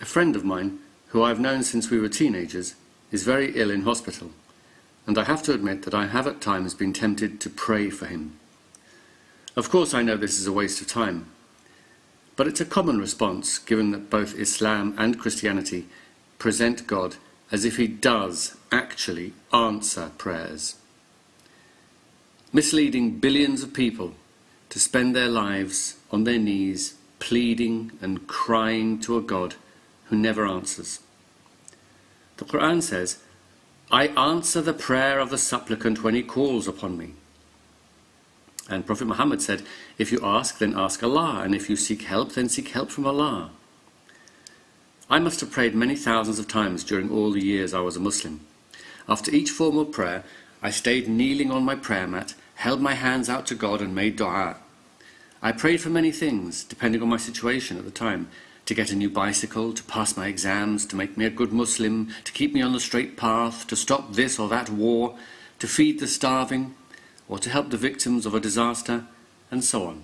A friend of mine, who I've known since we were teenagers, is very ill in hospital, and I have to admit that I have at times been tempted to pray for him. Of course I know this is a waste of time, but it's a common response given that both Islam and Christianity present God as if he does actually answer prayers, misleading billions of people to spend their lives on their knees pleading and crying to a God who never answers. The Quran says, "I answer the prayer of the supplicant when he calls upon me." And Prophet Muhammad said, "If you ask, then ask Allah, and if you seek help, then seek help from Allah." I must have prayed many thousands of times during all the years I was a Muslim. After each formal prayer, I stayed kneeling on my prayer mat, held my hands out to God and made dua. I prayed for many things, depending on my situation at the time: to get a new bicycle, to pass my exams, to make me a good Muslim, to keep me on the straight path, to stop this or that war, to feed the starving, or to help the victims of a disaster, and so on.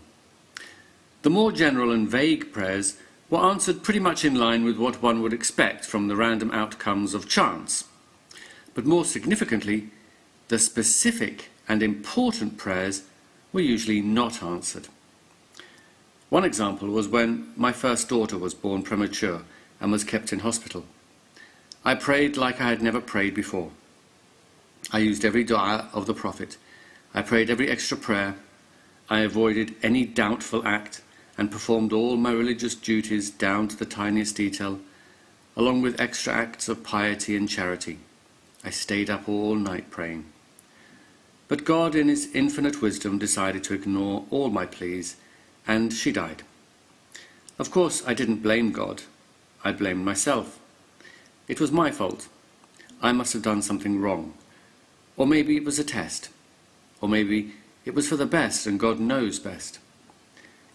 The more general and vague prayers were answered pretty much in line with what one would expect from the random outcomes of chance. But more significantly, the specific and important prayers were usually not answered. One example was when my first daughter was born premature and was kept in hospital. I prayed like I had never prayed before. I used every dua of the Prophet. I prayed every extra prayer. I avoided any doubtful act and performed all my religious duties down to the tiniest detail, along with extra acts of piety and charity. I stayed up all night praying. But God, in his infinite wisdom, decided to ignore all my pleas, and she died. Of course, I didn't blame God. I blamed myself. It was my fault. I must have done something wrong. Or maybe it was a test. Or maybe it was for the best and God knows best.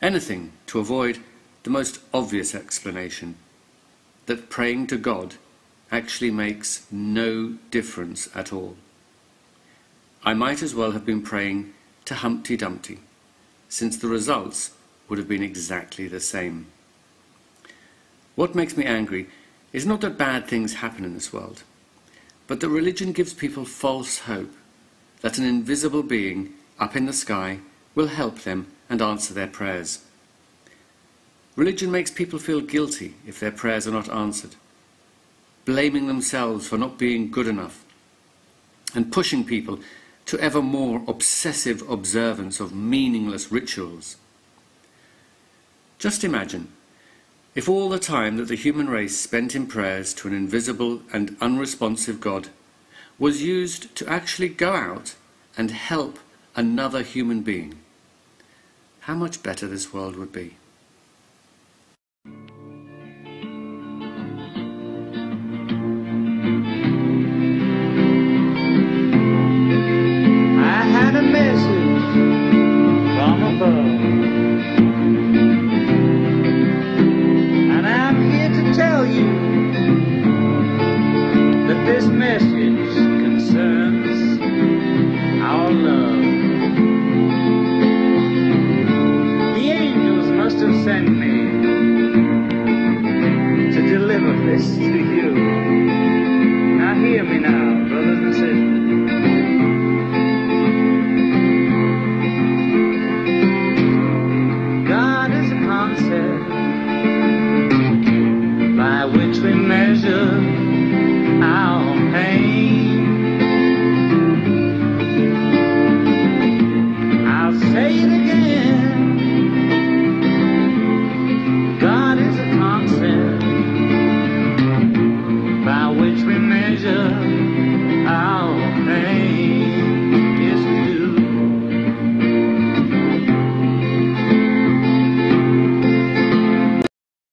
Anything to avoid the most obvious explanation, that praying to God actually makes no difference at all. I might as well have been praying to Humpty Dumpty, since the results would have been exactly the same. What makes me angry is not that bad things happen in this world, but that religion gives people false hope that an invisible being up in the sky will help them and answer their prayers. Religion makes people feel guilty if their prayers are not answered, blaming themselves for not being good enough, and pushing people to ever more obsessive observance of meaningless rituals. Just imagine if all the time that the human race spent in prayers to an invisible and unresponsive God was used to actually go out and help another human being. How much better this world would be. I had a message from above, and I'm here to tell you that this message concerns our love. The angels must have sent me to deliver this to you. Now hear me now, brothers and sisters. God is a concept by which we